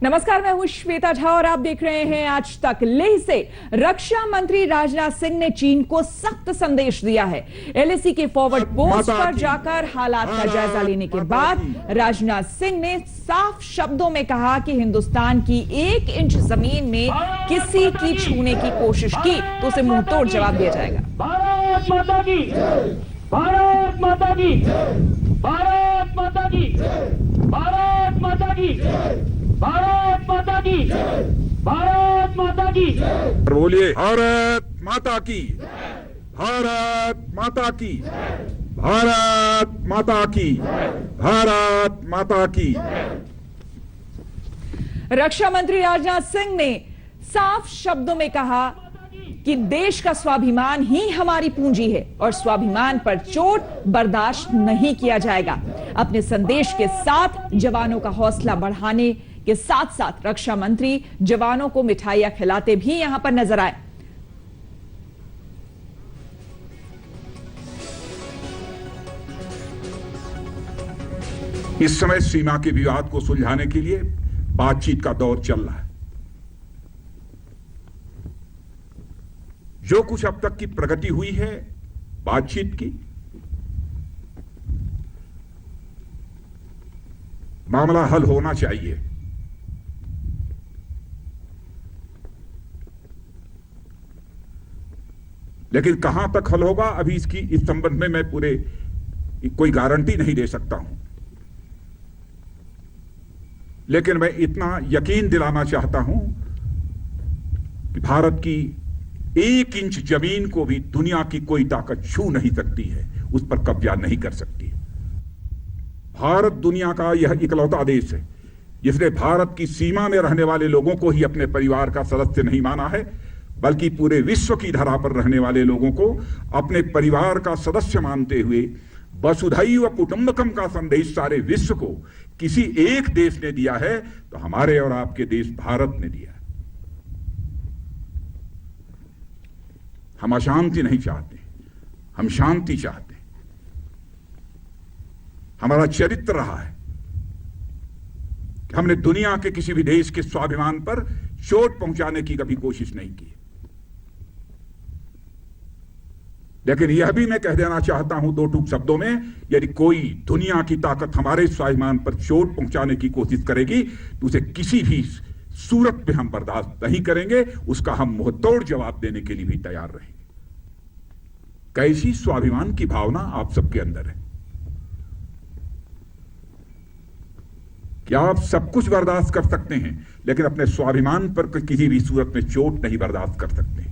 नमस्कार, मैं हूं श्वेता झा और आप देख रहे हैं आज तक। लेह से रक्षा मंत्री राजनाथ सिंह ने चीन को सख्त संदेश दिया है। एलएसी के फॉरवर्ड पोस्ट पर जाकर हालात का जायजा लेने के बाद राजनाथ सिंह ने साफ शब्दों में कहा कि हिंदुस्तान की 1 इंच जमीन में किसी की छूने की कोशिश की तो उसे मुंहतोड़ जवाब दिया जाएगा। भारत माता की, भारत माता की, भारत माता की, भारत माता की, भारत माता की, भारत माता की। बोलिए, भारत माता की, भारत माता की, भारत माता की, भारत माता की। रक्षा मंत्री राजनाथ सिंह ने साफ शब्दों में कहा कि देश का स्वाभिमान ही हमारी पूंजी है और स्वाभिमान पर चोट बर्दाश्त नहीं किया जाएगा। अपने संदेश के साथ जवानों का हौसला बढ़ाने के साथ साथ रक्षा मंत्री जवानों को मिठाइयां खिलाते भी यहां पर नजर आए। इस समय सीमा के विवाद को सुलझाने के लिए बातचीत का दौर चल रहा है। जो कुछ अब तक की प्रगति हुई है बातचीत की, मामला हल होना चाहिए। लेकिन कहां तक हल होगा, अभी इस संबंध में मैं कोई गारंटी नहीं दे सकता हूं। लेकिन मैं इतना यकीन दिलाना चाहता हूं कि भारत की 1 इंच जमीन को भी दुनिया की कोई ताकत छू नहीं सकती है, उस पर कब्जा नहीं कर सकती है। भारत दुनिया का यह इकलौता देश है जिसने भारत की सीमा में रहने वाले लोगों को ही अपने परिवार का सदस्य नहीं माना है, बल्कि पूरे विश्व की धरा पर रहने वाले लोगों को अपने परिवार का सदस्य मानते हुए वसुधैव कुटुंबकम का संदेश सारे विश्व को किसी एक देश ने दिया है तो हमारे और आपके देश भारत ने दिया है। हम अशांति नहीं चाहते, हम शांति चाहते हैं। हमारा चरित्र रहा है कि हमने दुनिया के किसी भी देश के स्वाभिमान पर चोट पहुंचाने की कभी कोशिश नहीं की। लेकिन यह भी मैं कह देना चाहता हूं 2 टूक शब्दों में, यदि कोई दुनिया की ताकत हमारे स्वाभिमान पर चोट पहुंचाने की कोशिश करेगी तो उसे किसी भी सूरत में हम बर्दाश्त नहीं करेंगे, उसका हम मुंहतोड़ जवाब देने के लिए भी तैयार रहेंगे। कैसी स्वाभिमान की भावना आप सबके अंदर है? क्या आप सब कुछ बर्दाश्त कर सकते हैं लेकिन अपने स्वाभिमान पर किसी भी सूरत में चोट नहीं बर्दाश्त कर सकते?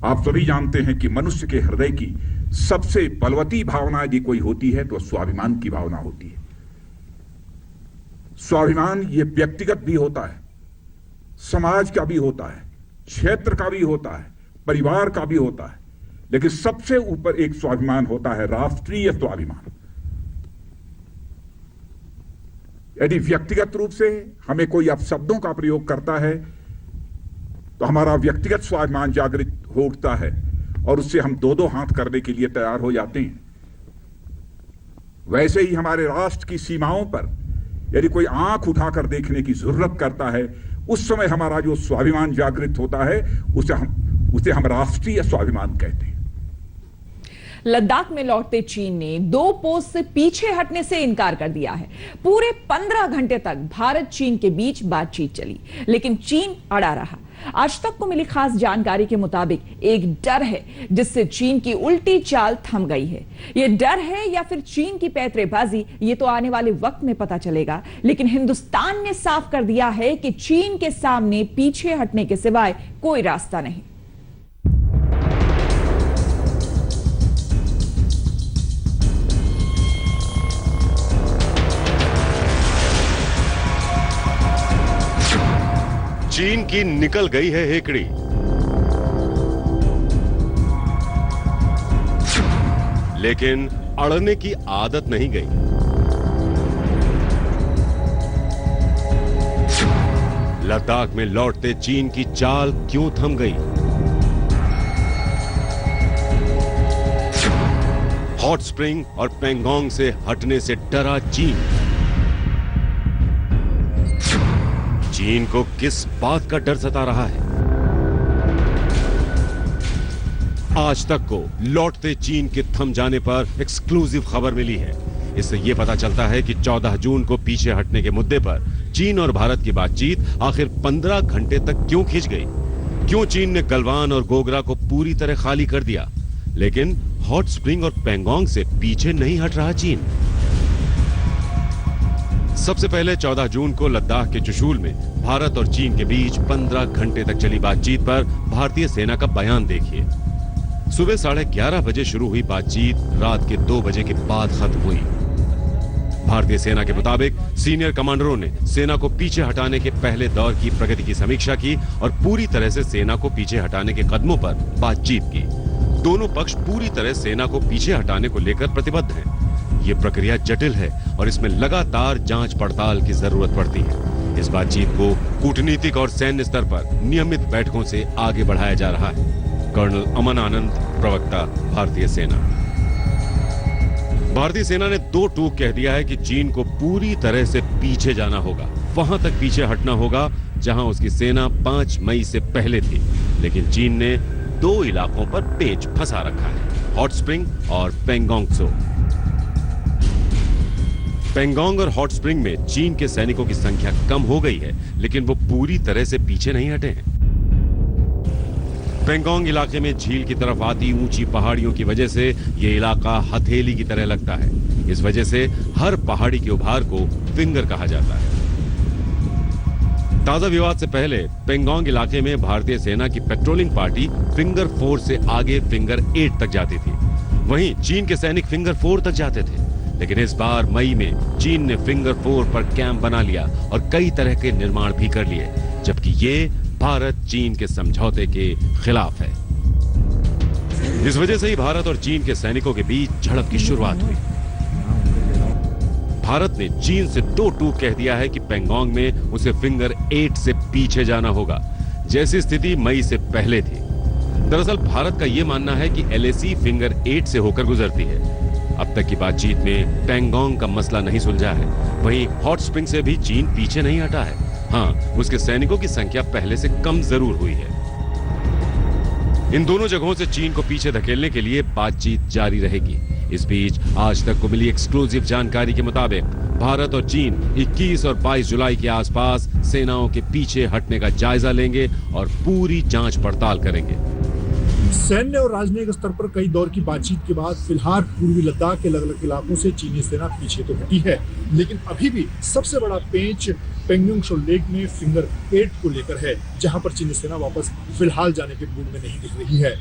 आप सभी जानते हैं कि मनुष्य के हृदय की सबसे बलवती भावना यदि कोई होती है तो स्वाभिमान की भावना होती है। स्वाभिमान ये व्यक्तिगत भी होता है, समाज का भी होता है, क्षेत्र का भी होता है, परिवार का भी होता है, लेकिन सबसे ऊपर एक स्वाभिमान होता है राष्ट्रीय स्वाभिमान। यदि व्यक्तिगत रूप से हमें कोई अपशब्दों का प्रयोग करता है तो हमारा व्यक्तिगत स्वाभिमान जागृत हो उठता है और उससे हम 2-2 हाथ करने के लिए तैयार हो जाते हैं। वैसे ही हमारे राष्ट्र की सीमाओं पर यदि कोई आंख उठाकर देखने की जरूरत करता है, उस समय हमारा जो स्वाभिमान जागृत होता है उसे हम राष्ट्रीय स्वाभिमान कहते हैं। लद्दाख में लौटते चीन ने 2 पोस्ट से पीछे हटने से इनकार कर दिया है। पूरे 15 घंटे तक भारत चीन के बीच बातचीत चली, लेकिन चीन अड़ा रहा। आज तक को मिली खास जानकारी के मुताबिक एक डर है जिससे चीन की उल्टी चाल थम गई है। यह डर है या फिर चीन की पैंतरेबाजी, ये तो आने वाले वक्त में पता चलेगा। लेकिन हिंदुस्तान ने साफ कर दिया है कि चीन के सामने पीछे हटने के सिवाय कोई रास्ता नहीं। चीन की निकल गई है हेकड़ी। लेकिन अड़ने की आदत नहीं गई। लद्दाख में लौटते चीन की चाल क्यों थम गई? हॉट स्प्रिंग और पेंगोंग से हटने से डरा चीन। चीन को किस बात का डर सता रहा है? आज तक को लौटते चीन के थम जाने पर एक्सक्लूसिव खबर मिली है। इससे यह पता चलता है कि 14 जून को पीछे हटने के मुद्दे पर चीन और भारत की बातचीत आखिर 15 घंटे तक क्यों खिंच गई? क्यों चीन ने गलवान और गोगरा को पूरी तरह खाली कर दिया, लेकिन हॉट स्प्रिंग और पेंगोंग से पीछे नहीं हट रहा चीन? सबसे पहले 14 जून को लद्दाख के चुशूल में भारत और चीन के बीच 15 घंटे तक चली बातचीत पर भारतीय सेना का बयान देखिए। सुबह 11:30 बजे शुरू हुई बातचीत रात के 2 बजे के बाद खत्म हुई। भारतीय सेना के मुताबिक सीनियर कमांडरों ने सेना को पीछे हटाने के पहले दौर की प्रगति की समीक्षा की और पूरी तरह से सेना को पीछे हटाने के कदमों पर बातचीत की। दोनों पक्ष पूरी तरह सेना को पीछे हटाने को लेकर प्रतिबद्ध हैं। ये प्रक्रिया जटिल है और इसमें लगातार जांच पड़ताल की जरूरत पड़ती है। इस बातचीत को कूटनीतिक और सैन्य स्तर पर नियमित बैठकों से आगे बढ़ाया जा रहा है। कर्नल अमन आनंद, प्रवक्ता, भारतीय सेना। भारतीय सेना ने 2 टूक कह दिया है कि चीन को पूरी तरह से पीछे जाना होगा, वहां तक पीछे हटना होगा जहां उसकी सेना 5 मई से पहले थी। लेकिन चीन ने 2 इलाकों पर पेच फंसा रखा है, हॉट स्प्रिंग और पेंगोंग त्सो। पेंगोंग और हॉट स्प्रिंग में चीन के सैनिकों की संख्या कम हो गई है, लेकिन वो पूरी तरह से पीछे नहीं हटे हैं। पेंगोंग इलाके में झील की तरफ आती ऊंची पहाड़ियों की वजह से यह इलाका हथेली की तरह लगता है। इस वजह से हर पहाड़ी के उभार को फिंगर कहा जाता है। ताजा विवाद से पहले पेंगोंग इलाके में भारतीय सेना की पेट्रोलिंग पार्टी फिंगर 4 से आगे फिंगर 8 तक जाती थी। वहीं चीन के सैनिक फिंगर 4 तक जाते थे। लेकिन इस बार मई में चीन ने फिंगर 4 पर कैंप बना लिया और कई तरह के निर्माण भी कर लिए, जबकि ये भारत चीन के समझौते के खिलाफ है। इस वजह से ही भारत और चीन के सैनिकों के बीच झड़प की शुरुआत हुई। भारत ने चीन से 2 टूक कह दिया है कि पेंगोंग में उसे फिंगर 8 से पीछे जाना होगा, जैसी स्थिति मई से पहले थी। दरअसल भारत का यह मानना है कि LAC फिंगर 8 से होकर गुजरती है। अब तक की बातचीत में पेंगोंग का मसला नहीं सुलझा है। वहीं हॉट स्प्रिंग से भी चीन पीछे नहीं हटा है। हाँ, उसके सैनिकों की संख्या पहले से कम जरूर हुई है। इन दोनों जगहों से चीन को पीछे धकेलने के लिए बातचीत जारी रहेगी। इस बीच आज तक को मिली एक्सक्लूसिव जानकारी के मुताबिक भारत और चीन 21 और 22 जुलाई के आसपास सेनाओं के पीछे हटने का जायजा लेंगे और पूरी जांच पड़ताल करेंगे। सैन्य और राजनयिक स्तर पर कई दौर की बातचीत के बाद फिलहाल पूर्वी लद्दाख के अलग अलग इलाकों से चीनी सेना पीछे तो हटी है, लेकिन अभी भी सबसे बड़ा पेंच पेंगोंग त्सो लेक में फिंगर 8 को लेकर है, जहां पर चीनी सेना वापस फिलहाल जाने के मूड में नहीं दिख रही है।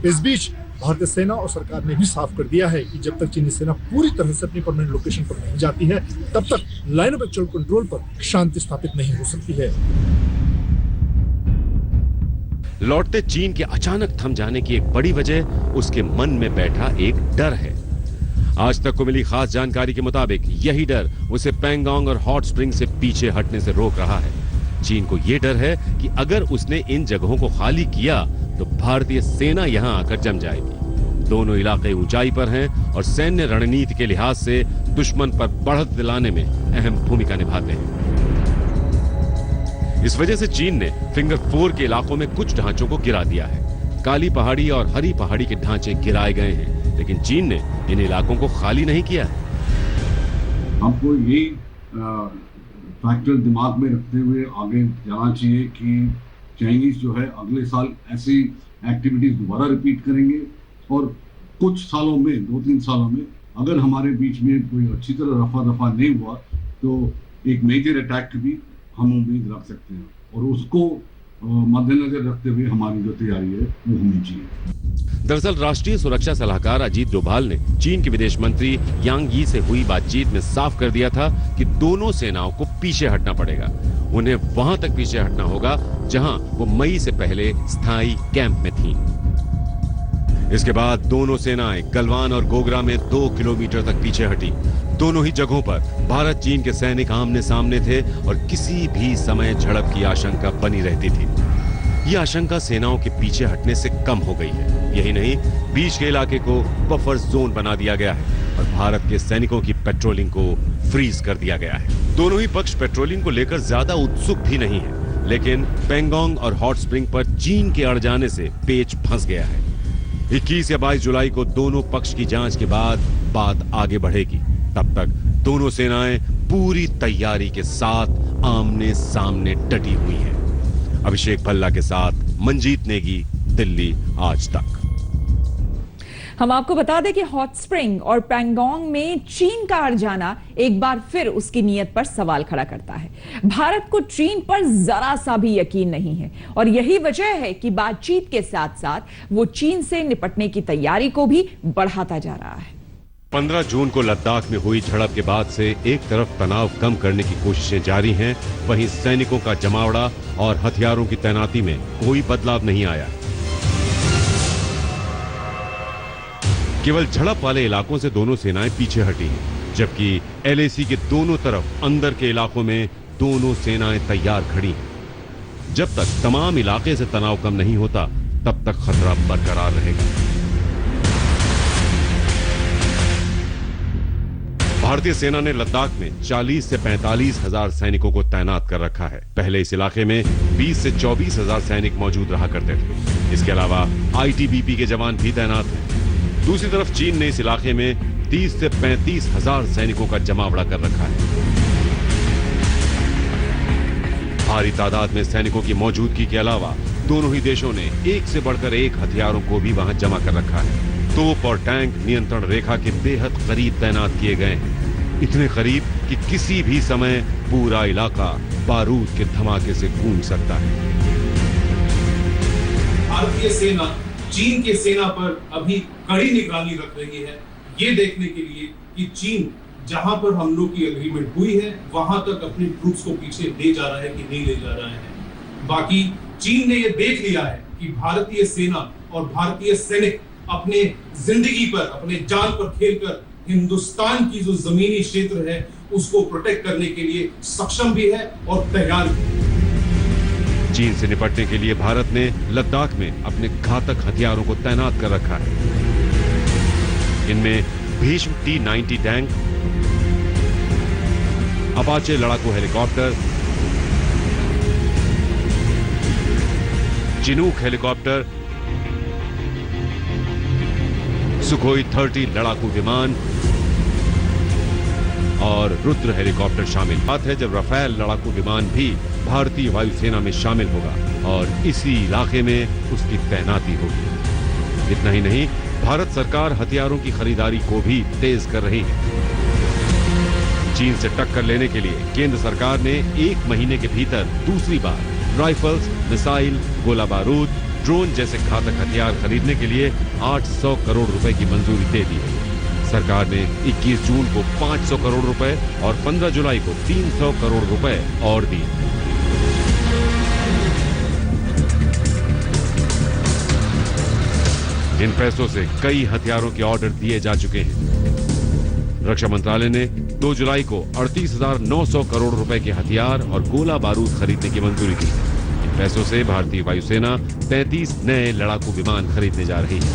इस बीच भारतीय सेना और सरकार ने भी साफ कर दिया है कि जब तक चीनी सेना पूरी तरह से अपनी परमानेंट लोकेशन पर नहीं जाती है, तब तक लाइन ऑफ एक्चुअल कंट्रोल पर शांति स्थापित नहीं हो सकती है। लौटते चीन के अचानक थम जाने की एक बड़ी वजह उसके मन में बैठा एक डर है। आज तक को मिली खास जानकारी के मुताबिक यही डर उसे पेंगोंग और हॉट स्प्रिंग से पीछे हटने से रोक रहा है। चीन को यह डर है कि अगर उसने इन जगहों को खाली किया तो भारतीय सेना यहां आकर जम जाएगी। दोनों इलाके ऊंचाई पर हैं और सैन्य रणनीति के लिहाज से दुश्मन पर बढ़त दिलाने में अहम भूमिका निभाते हैं। इस वजह से चीन ने फिंगर 4 के इलाकों में कुछ ढांचों को गिरा दिया है। काली पहाड़ी और हरी पहाड़ी के ढांचे गिराए गए हैं, लेकिन चीन ने इन इलाकों को खाली नहीं किया है। हमको यही फैक्टर दिमाग में रखते हुए आगे जाना चाहिए कि चाइनीज जो है अगले साल ऐसी एक्टिविटीज दोबारा रिपीट करेंगे और कुछ सालों में 2-3 सालों में अगर हमारे बीच में कोई अच्छी तरह रफा दफा नहीं हुआ तो एक मेजर अटैक की भी हम उम्मीद रख सकते हैं और उसको मद्देनजर रखते हुए हमारी जो तैयारी है वो होनी चाहिए। दरअसल राष्ट्रीय सुरक्षा सलाहकार अजीत डोभाल ने चीन के विदेश मंत्री यांग यी से हुई बातचीत में साफ कर दिया था कि दोनों सेनाओं को पीछे हटना पड़ेगा। उन्हें वहां तक पीछे हटना होगा जहां वो मई से पहले स्थायी कैंप में थीं। इसके बाद दोनों सेनाएं गलवान और गोगरा में 2 किलोमीटर तक पीछे हटी। दोनों ही जगहों पर भारत चीन के सैनिक आमने सामने थे और किसी भी समय झड़प की आशंका बनी रहती थी। यह आशंका सेनाओं के पीछे हटने से कम हो गई है। यही नहीं, बीच के इलाके को बफर जोन बना दिया गया है और भारत के सैनिकों की पेट्रोलिंग को फ्रीज कर दिया गया है। दोनों ही पक्ष पेट्रोलिंग को लेकर ज्यादा उत्सुक भी नहीं है, लेकिन पेंगोंग और हॉट स्प्रिंग पर चीन के अड़ जाने से पेच फंस गया है। 21 या 22 जुलाई को दोनों पक्ष की जांच के बाद बात आगे बढ़ेगी। तब तक दोनों सेनाएं पूरी तैयारी के साथ आमने सामने डटी हुई हैं। अभिषेक भल्ला के साथ मंजीत नेगी, दिल्ली आज तक। हम आपको बता दें कि हॉट स्प्रिंग और पैंगोंग में चीन का अड़ जाना एक बार फिर उसकी नीयत पर सवाल खड़ा करता है। भारत को चीन पर जरा सा भी यकीन नहीं है और यही वजह है कि बातचीत के साथ साथ वो चीन से निपटने की तैयारी को भी बढ़ाता जा रहा है। 15 जून को लद्दाख में हुई झड़प के बाद से एक तरफ तनाव कम करने की कोशिशें जारी हैं, वहीं सैनिकों का जमावड़ा और हथियारों की तैनाती में कोई बदलाव नहीं आया। केवल झड़प वाले इलाकों से दोनों सेनाएं पीछे हटी हैं, जबकि एलएसी के दोनों तरफ अंदर के इलाकों में दोनों सेनाएं तैयार खड़ी हैं। जब तक तमाम इलाके से तनाव कम नहीं होता, तब तक खतरा बरकरार रहेगा। भारतीय सेना ने लद्दाख में 40 से 45 हजार सैनिकों को तैनात कर रखा है। पहले इस इलाके में 20 से 24 हजार सैनिक मौजूद रहा करते थे। इसके अलावा आईटीबीपी के जवान भी तैनात हैं। दूसरी तरफ चीन ने इस इलाके में 30 से 35 हजार सैनिकों का जमावड़ा कर रखा है। भारी तादाद में सैनिकों की मौजूदगी के अलावा दोनों ही देशों ने एक से बढ़कर एक हथियारों को भी वहां जमा कर रखा है। तोप और टैंक नियंत्रण रेखा के बेहद करीब तैनात किए गए हैं, इतने करीब कि किसी भी समय पूरा इलाका बारूद के धमाके से गूंज सकता है। भारतीय सेना चीन के सेना पर अभी कड़ी निगरानी रख रही है, ये देखने के लिए कि चीन जहां पर हम लोग की एग्रीमेंट हुई है वहां तक अपनी ट्रूप्स को पीछे ले जा रहा है कि नहीं ले जा रहा है। बाकी चीन ने ये देख लिया है कि भारतीय सेना और भारतीय सैनिक अपने जिंदगी पर, अपने जान पर खेलकर हिंदुस्तान की जो जमीनी क्षेत्र है उसको प्रोटेक्ट करने के लिए सक्षम भी है और तैयार भी है। चीन से निपटने के लिए भारत ने लद्दाख में अपने घातक हथियारों को तैनात कर रखा है। इनमें भीष्म T-90 टैंक, अपाचे लड़ाकू हेलीकॉप्टर, चिनूक हेलीकॉप्टर, सुखोई 30 लड़ाकू विमान और रुद्र हेलीकॉप्टर शामिल। बात है जब राफेल लड़ाकू विमान भी भारतीय वायुसेना में शामिल होगा और इसी इलाके में उसकी तैनाती होगी। इतना ही नहीं, भारत सरकार हथियारों की खरीदारी को भी तेज कर रही है। चीन से टक्कर लेने के लिए केंद्र सरकार ने 1 महीने के भीतर दूसरी बार राइफल्स, मिसाइल, गोला बारूद, ड्रोन जैसे घातक हथियार खरीदने के लिए 800 करोड़ रुपए की मंजूरी दे दी है। सरकार ने 21 जून को 500 करोड़ रुपए और 15 जुलाई को 300 करोड़ रुपए और दिए। इन पैसों से कई हथियारों के ऑर्डर दिए जा चुके हैं। रक्षा मंत्रालय ने 2 जुलाई को 38,900 करोड़ रुपए के हथियार और गोला बारूद खरीदने की मंजूरी दी। इन पैसों से भारतीय वायुसेना 33 नए लड़ाकू विमान खरीदने जा रही है।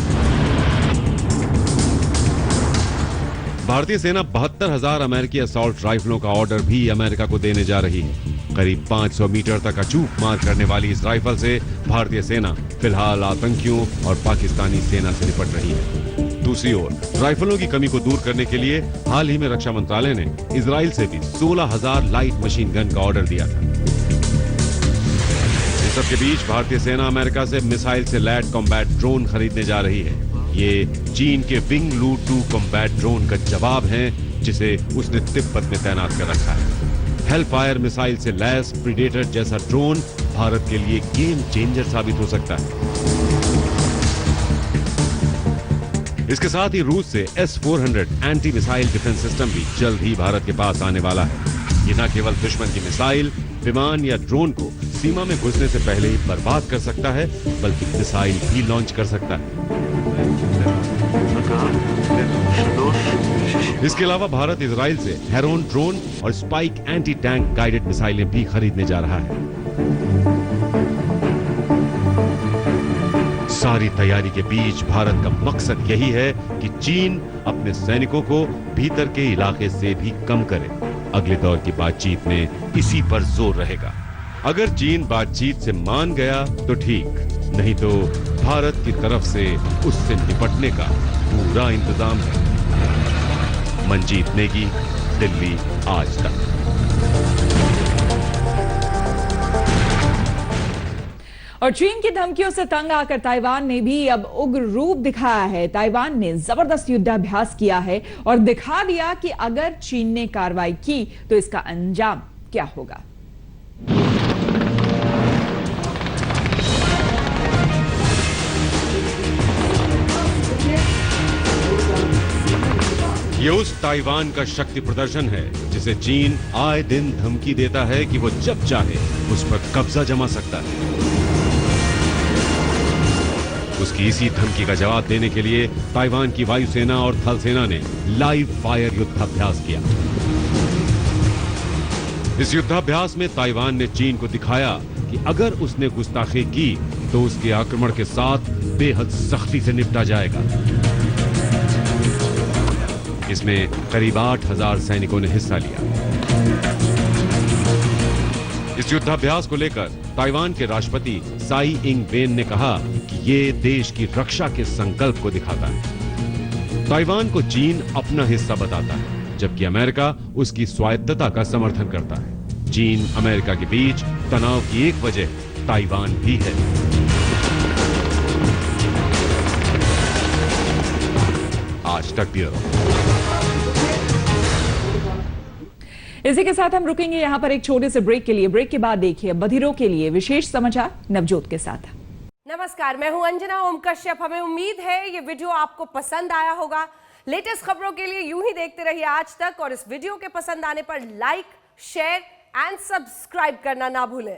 भारतीय सेना 72,000 अमेरिकी असॉल्ट राइफलों का ऑर्डर भी अमेरिका को देने जा रही है। करीब 500 मीटर तक अचूक मार करने वाली इस राइफल से भारतीय सेना फिलहाल आतंकियों और पाकिस्तानी सेना से निपट रही है। दूसरी ओर राइफलों की कमी को दूर करने के लिए हाल ही में रक्षा मंत्रालय ने इजराइल से भी 16,000 लाइट मशीन गन का ऑर्डर दिया था। इस सबके बीच भारतीय सेना अमेरिका से मिसाइल से लैंड कॉम्बैट ड्रोन खरीदने जा रही है। ये चीन के विंग लू 2 कॉम्बैट ड्रोन का जवाब है, जिसे उसने तिब्बत में तैनात कर रखा है। हेलफायर मिसाइल से लैस प्रीडेटर जैसा ड्रोन भारत के लिए गेम चेंजर साबित हो सकता है। इसके साथ ही रूस से S-400 anti missile defence system भी जल्द ही भारत के पास आने वाला है। ये न केवल दुश्मन की मिसाइल, विमान या ड्रोन को सीमा में घुसने से पहले ही बर्बाद कर सकता है, बल्कि मिसाइल भी लॉन्च कर सकता है। इसके अलावा भारत इजराइल से हेरोन ड्रोन और स्पाइक एंटी टैंक गाइडेड मिसाइलें भी खरीदने जा रहा है। सारी तैयारी के बीच भारत का मकसद यही है कि चीन अपने सैनिकों को भीतर के इलाके से भी कम करे। अगले दौर की बातचीत में इसी पर जोर रहेगा। अगर चीन बातचीत से मान गया तो ठीक, नहीं तो भारत की तरफ से उससे निपटने का पूरा इंतजाम है। मंजीत नेगी, दिल्ली आज तक। और चीन की धमकियों से तंग आकर ताइवान ने भी अब उग्र रूप दिखाया है। ताइवान ने जबरदस्त युद्धाभ्यास किया है और दिखा दिया कि अगर चीन ने कार्रवाई की तो इसका अंजाम क्या होगा। ये उस ताइवान का शक्ति प्रदर्शन है जिसे चीन आए दिन धमकी देता है कि वो जब चाहे उस पर कब्जा जमा सकता है। उसकी इसी धमकी का जवाब देने के लिए ताइवान की वायुसेना और थल सेना ने लाइव फायर युद्धाभ्यास किया। इस युद्धाभ्यास में ताइवान ने चीन को दिखाया कि अगर उसने गुस्ताखी की तो उसके आक्रमण के साथ बेहद सख्ती से निपटा जाएगा। इसमें करीब 8,000 सैनिकों ने हिस्सा लिया। इस युद्धाभ्यास को लेकर ताइवान के राष्ट्रपति साई इंग वेन ने कहा कि ये देश की रक्षा के संकल्प को दिखाता है। ताइवान को चीन अपना हिस्सा बताता है, जबकि अमेरिका उसकी स्वायत्तता का समर्थन करता है। चीन अमेरिका के बीच तनाव की एक वजह ताइवान भी है। आज तक ब्यूरो। इसी के साथ हम रुकेंगे यहां पर एक छोटे से ब्रेक के लिए। ब्रेक के बाद देखिए बधिरों के लिए विशेष समाचार नवजोत के साथ। नमस्कार, मैं हूं अंजना ओम कश्यप। हमें उम्मीद है ये वीडियो आपको पसंद आया होगा। लेटेस्ट खबरों के लिए यूं ही देखते रहिए आज तक, और इस वीडियो के पसंद आने पर लाइक, शेयर एंड सब्सक्राइब करना ना भूलें।